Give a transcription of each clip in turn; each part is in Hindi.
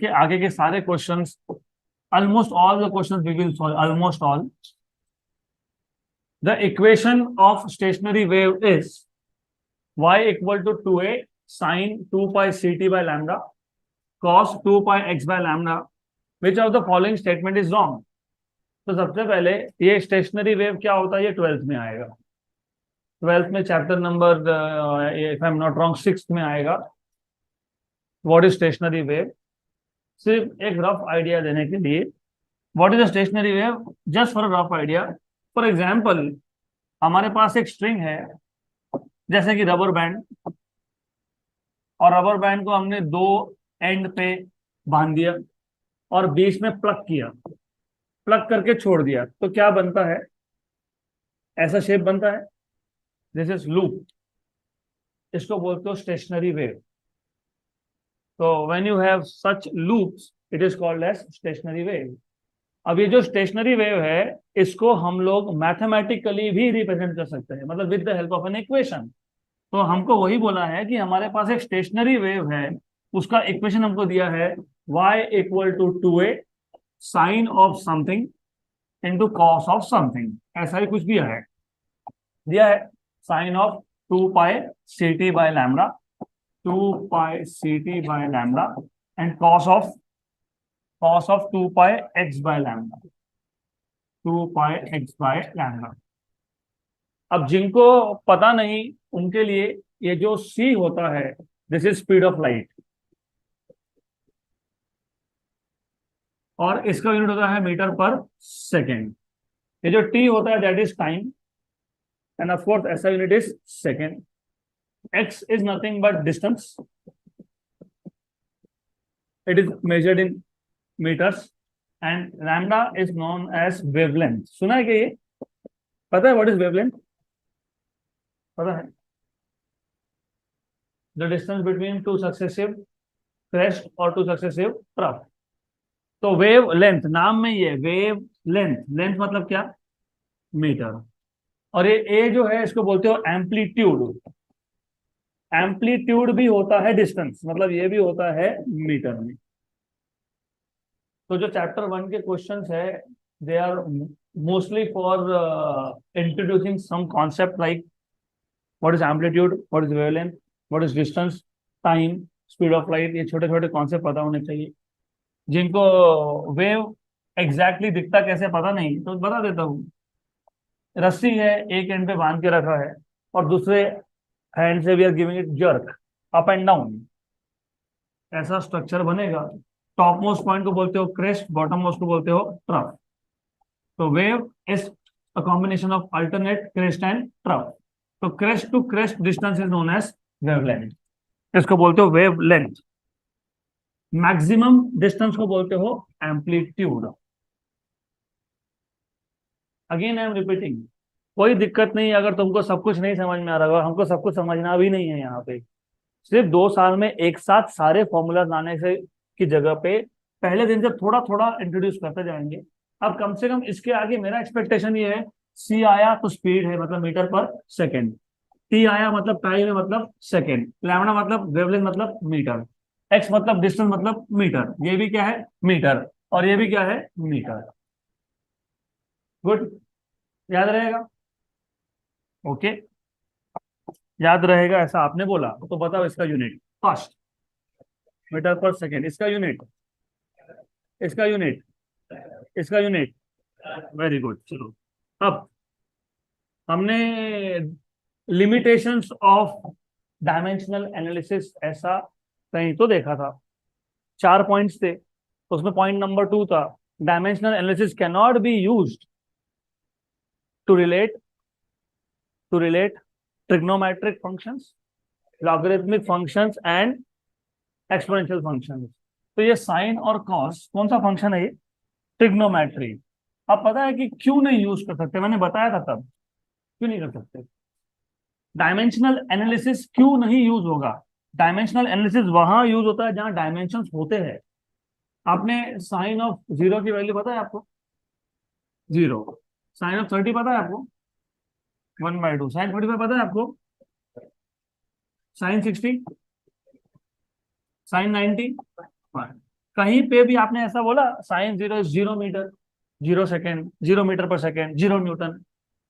के आगे के सारे questions, almost all the questions we will solve, almost all. The equation of stationary wave is y equal to 2a sin 2 pi ct by lambda cos 2 pi x by lambda. Which of the following statement is wrong? तो सबसे पहले ये स्टेशनरी वेव क्या होता है, ये 12th में आएगा। 12th में chapter number if I am not wrong 6th में आएगा। व्हाट इज स्टेशनरी वेव, सिर्फ एक रफ आइडिया देने के लिए, what is a stationary wave, just for a rough idea. For example, हमारे पास एक स्ट्रिंग है जैसे कि रबर बैंड, और रबर बैंड को हमने दो एंड पे बांध दिया और बीच में प्लग किया, प्लग करके छोड़ दिया, तो क्या बनता है, ऐसा शेप बनता है, दिस इज लूप। इसको बोलते हो स्टेशनरी वेव। तो when you have such loops it is called as stationary wave. अब ये जो स्टेशनरी वेव है इसको हम लोग मैथमेटिकली भी रिप्रेजेंट कर सकते हैं, मतलब with the help of an equation. तो हमको वही बोला है कि हमारे पास एक स्टेशनरी वेव है, उसका इक्वेशन हमको दिया है y equal to 2a sine of something into cos of something, ऐसा ही कुछ दिया है sine of 2 pi ct by lambda, 2 pi ct by lambda and cos of 2 pi x by lambda, 2 pi x by lambda. अब जिनको पता नहीं उनके लिए ये जो c होता है, this is speed of light, और इसका यूनिट होता है मीटर पर सेकेंड। ये जो t होता है that is time, and of course ऐसा unit is second. x is nothing but distance, it is measured in meters, and lambda is known as wavelength। सुना है कि ये, पता है what is wavelength, पता है, the distance between two successive crest or two successive trough। तो वेव लेंथ, नाम में ये वेव लेंथ, लेंथ मतलब क्या, मीटर। और ये ए जो है इसको बोलते हो एम्पलीट्यूड, एम्पलीट्यूड भी होता है डिस्टेंस, मतलब ये भी होता है मीटर में। तो जो चैप्टर 1 के क्वेश्चंस है they are mostly for introducing some concept like what is amplitude, what is wavelength, what is distance, time, speed of light, ये छोटे छोटे कॉन्सेप्ट पता होने चाहिए। जिनको वेव एग्जैक्टली दिखता कैसे पता नहीं, तो बता देता हूँ। रस्सी है, एक एंड पे बांध के रखा है और दूसरे हैंड से we are giving it jerk up and down, ऐसा स्ट्रक्चर बनेगा। टॉप मोस्ट पॉइंट को बोलते हो क्रेस्ट, बॉटम मोस्ट को बोलते हो ट्रफ। तो wave is a combination of alternate crest and trough. तो crest to crest distance is known as wavelength, इसको बोलते हो वेव लेंथ। मैक्सिमम डिस्टेंस को बोलते हो amplitude. Again I am repeating, कोई दिक्कत नहीं अगर तुमको सब कुछ नहीं समझ में आ रहा होगा, हमको सब कुछ समझना भी नहीं है। यहाँ पे सिर्फ 2 साल में एक साथ सारे फॉर्मूला लाने से की जगह पे पहले दिन से थोड़ा थोड़ा इंट्रोड्यूस करते जाएंगे। अब कम से कम इसके आगे मेरा एक्सपेक्टेशन ये है, सी आया तो स्पीड है मतलब मीटर पर सेकेंड, टी आया मतलब टाइम है मतलब सेकेंड, लैम्डा मतलब वेवलेंथ मतलब मीटर, एक्स मतलब डिस्टेंस मतलब मीटर, ये भी क्या है मीटर, और ये भी क्या है मीटर। गुड, याद रहेगा, ओके याद रहेगा ऐसा आपने बोला तो बताओ इसका unit fast, metre per second, इसका यूनिट, इसका यूनिट, इसका यूनिट। Very good. चलो अब हमने लिमिटेशंस ऑफ डायमेंशनल एनालिसिस ऐसा कहीं तो देखा था, 4 पॉइंट्स थे, उसमें पॉइंट नंबर 2 था dimensional analysis can not be used to relate trigonometric functions, logarithmic functions and exponential functions. तो ये साइन और कॉस कौन सा फंक्शन है, ये ट्रिग्नोमेट्री। अब पता है कि क्यों नहीं यूज कर सकते, मैंने बताया था तब, क्यों नहीं कर सकते, डायमेंशनल एनालिसिस क्यों नहीं यूज होगा। डायमेंशनल एनालिसिस वहां यूज होता है जहां डायमेंशंस होते हैं। आपने साइन ऑफ 0 की वैल्यू पता है आपको, 0। साइन ऑफ 30 पता है आपको, 1/2। साइन 45 पता है आपको, साइन 60, साइन 90, कहीं पे भी आपने ऐसा बोला sine 0 is 0 metre, 0 second, 0 metre per second, 0 newton,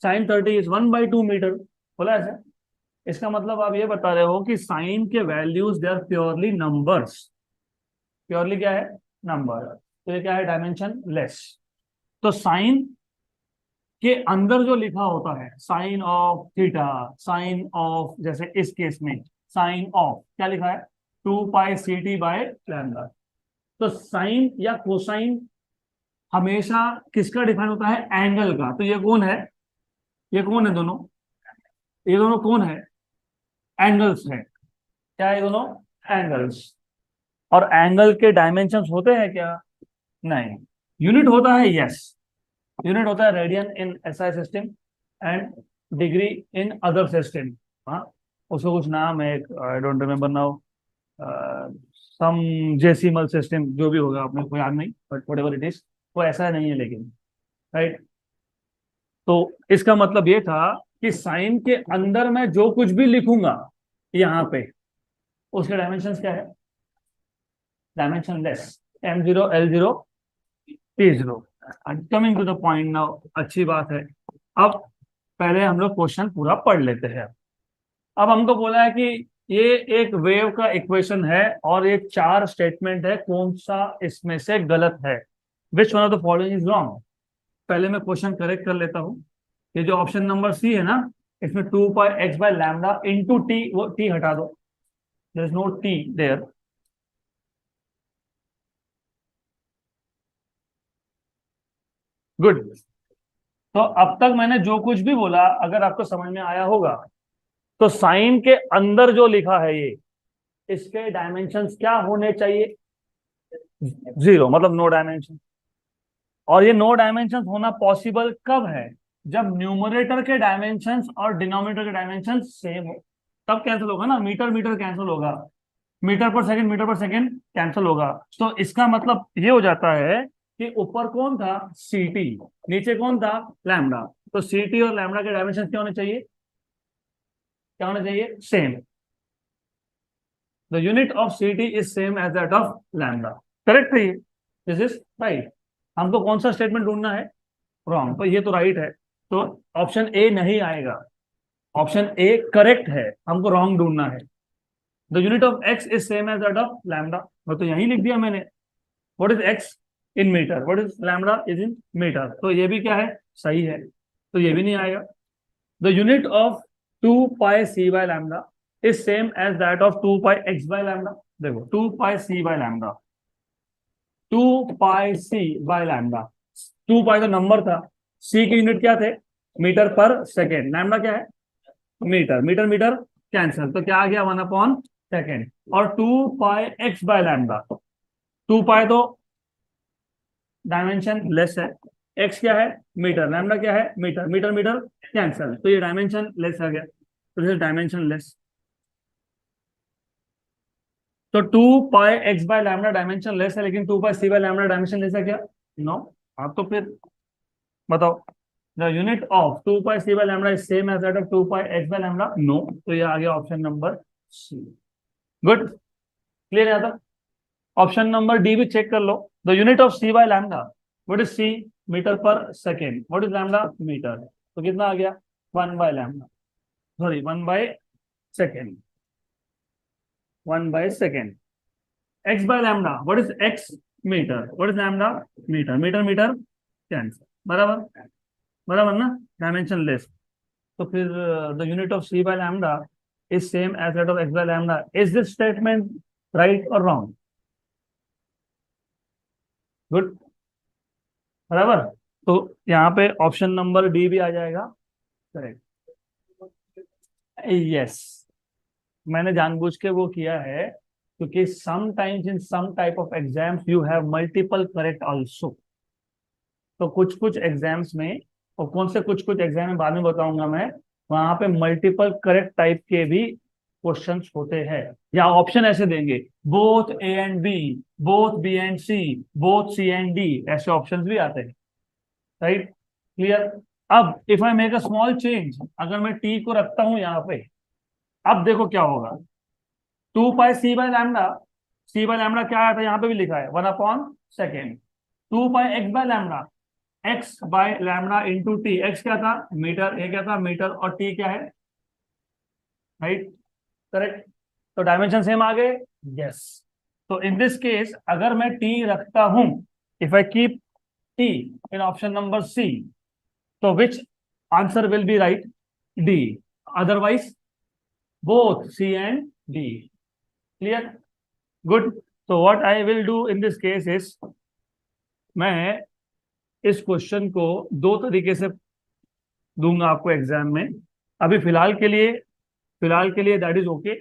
sine 30 is 1/2 metre, बोला ऐसा? इसका मतलब आप ये बता रहे हो कि साइन के values they are purely numbers. Purely क्या है? नंबर। तो ये क्या है? Dimensionless. तो साइन के अंदर जो लिखा होता है, sine of theta, sine of, जैसे इस केस में साइन ऑफ क्या लिखा है? 2π/CT/λ। तो साइन या कोसाइन हमेशा किसका डिफाइन होता है? एंगल का। तो ये कौन है? ये कौन है दोनों? ये दोनों कौन है? एंगल्स है। क्या है? ये दोनों एंगल्स। और एंगल के डायमेंशंस होते हैं क्या? नहीं। यूनिट होता है, यस। यूनिट होता है radian in SI system and degree in other system. हाँ, उसका कुछ नाम है, I don't remember now, some sexagesimal system, जो भी होगा अपने को याद नहीं, but whatever it is, वो ऐसा नहीं है लेकिन, राइट। तो इसका मतलब ये था कि साइन के अंदर मैं जो कुछ भी लिखूंगा यहाँ पे, उसके डायमेंशन क्या है? Dimensionless. M0 L0 T0। Coming to the point now, अच्छी बात है। अब पहले हम लोग क्वेश्चन पूरा पढ़ लेते हैं। अब हमको बोला है कि ये एक वेव का इक्वेशन है और ये 4 स्टेटमेंट है, कौन सा इसमें से गलत है? Which one of the following is wrong? पहले मैं क्वेश्चन करेक्ट कर लेता हूँ। ये जो ऑप्शन नंबर सी है ना, इसमें 2πx/λ इंटू टी, वो टी हटा दो, there is no T there. Good. तो अब तक मैंने जो कुछ भी बोला, अगर आपको समझ में आया होगा, तो साइन के अंदर जो लिखा है ये, इसके डायमेंशंस क्या होने चाहिए? 0, मतलब नो डायमेंशन। और ये नो डायमेंशन होना पॉसिबल कब है? जब न्यूमरेटर के डायमेंशंस और डिनोमिनेटर के डायमेंशंस सेम हो, तब कैंसिल होगा ना। मीटर मीटर कैंसिल होगा, मीटर पर सेकंड कैंसिल होगा। तो इसका मतलब ये हो जाता है कि ऊपर कौन था? सीटी, नीचे कौन था? लैम्डा। तो सीटी और लैम्डा के डायमेंशन क्या होने चाहिए? क्या होने चाहिए? Same. The unit of c t is same as that of lambda. Correct है ये? This is right. हमको कौन सा स्टेटमेंट ढूंढना है? रॉन्ग। तो ये तो राइट है, तो ऑप्शन ए नहीं आएगा। ऑप्शन ए करेक्ट है, हमको रॉन्ग ढूंढना है। The unit of x is same as that of lambda, मैं तो यही लिख दिया मैंने। What is x in meter, what is lambda is in meter, तो ये भी क्या है? सही है। तो ये भी नहीं आएगा। The unit of 2πc/λ is same as that of 2πx/λ। देखो 2πc/λ, 2πc/λ, 2π तो नंबर था, सी की यूनिट क्या थे? मीटर पर सेकेंड, लैम्डा क्या है? मीटर। मीटर मीटर कैंसिल, तो क्या आ गया? 1/सेकेंड। और 2πx/λ, 2π तो डायमेंशन लेस है, एक्स क्या है? मीटर, लैम्डा क्या है? मीटर। मीटर मीटर कैंसिल, तो ये डायमेंशन लेस आ गया, तो दिस इज डायमेंशन लेस। तो 2πx/λ डायमेंशन लेस है, लेकिन 2πc/λ डायमेंशन लेस है क्या? नो। आप तो फिर बताओ, the unit of 2πc/λ is same as that of 2πx/λ। No. तो ये आ गया option number C. Good. Clear है? था। ऑप्शन नंबर डी भी चेक कर लो। The unit of c/λ, what is C? Metre per second. What is lambda? Metre. तो कितना आ गया? 1/λ, सॉरी 1/सेकेंड, 1/सेकेंड। x/λ, what is x? Metre. What is lambda? Metre. Metre metre cancel, बराबर? बराबर ना? Dimension less. तो फिर the unit of c/λ is same as that of x/λ। Is this statement right और रॉन्ग? गुड। बराबर। तो यहाँ पे ऑप्शन नंबर डी भी आ जाएगा करेक्ट। यस, मैंने जानबूझ के वो किया है, क्योंकि sometimes in some type of exams you have multiple correct also. तो कुछ कुछ एग्जाम्स में, और कौन से कुछ कुछ एग्जाम में बाद में बताऊंगा मैं, वहां पे मल्टीपल करेक्ट टाइप के भी क्वेश्चंस होते हैं। या ऑप्शन ऐसे देंगे, both A and B, both B and C, both C and D, ऐसे ऑप्शंस भी आते हैं। राइट? क्लियर? अब if I make a small change, अगर मैं टी को रखता हूं यहाँ पे, अब देखो क्या होगा। 2πc/λ सी बाय लैम्डा क्या आया था, यहाँ पे भी लिखा है 1/2 2 pi x by lambda, x by lambda into T. X क्या था, मीटर, ए क्या था मीटर, और टी क्या है, राइट, करेक्ट। तो डायमेंशन सेम आ गए, यस। तो इन दिस केस अगर मैं टी रखता हूं, if I keep T in option number C, तो which answer will be right, D. Otherwise both C and D. Clear? Good. So what I will do in this case is, मैं इस क्वेश्चन को दो तरीके से दूंगा आपको एग्जाम में। अभी फिलहाल के लिए दैट इज ओके,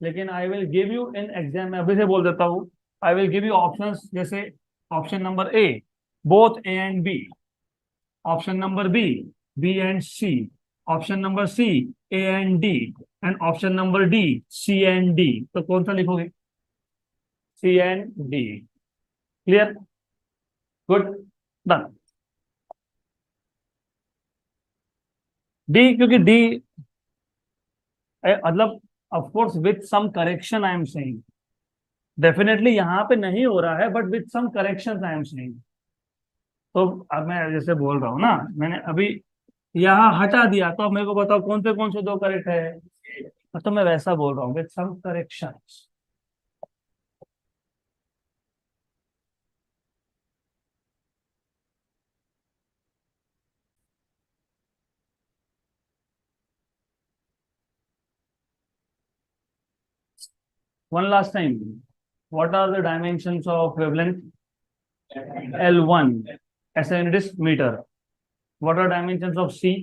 लेकिन I will give you in exam में, अभी से बोल देता हूँ, I will give you options, जैसे option number A both A and B, option number B B and C, option number C A and D, and option number D C and D. तो कौन सा लिखोगे, C and D. Clear, good, done. D, क्योंकि डी मतलब of course with some correction I am saying, definitely यहाँ पे नहीं हो रहा है, but with some correction I am saying. तो अब मैं जैसे बोल रहा हूँ ना, मैंने अभी यहाँ हटा दिया, तो अब मेरे को बताओ कौन से दो करेक्ट है, तो मैं वैसा बोल रहा हूँ with some correction. One last time, what are the dimensions of wavelength L1, ऐसा unit is meter. What are dimensions of C,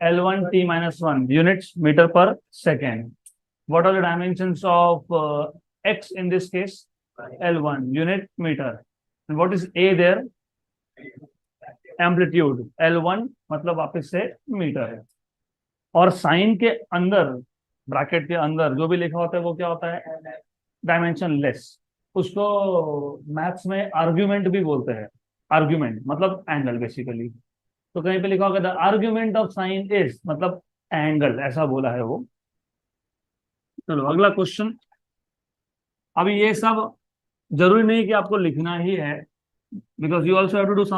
L1 T minus 1 units meter per second. What are the dimensions of X in this case? L1 unit meter. And what is A there? Amplitude. L1 मतलब वापस से मीटर है। और साइन के अंदर, ब्रैकेट के अंदर जो भी लिखा होता है वो क्या होता है, डायमेंशन लेस। उसको मैथ्स में आर्ग्यूमेंट भी बोलते हैं। आर्ग्यूमेंट मतलब एंगल बेसिकली। तो कहीं पे लिखा होगा the argument of sine is, मतलब एंगल, ऐसा बोला है वो। चलो अगला क्वेश्चन। अभी ये सब जरूरी नहीं कि आपको लिखना ही है, because you also have to do some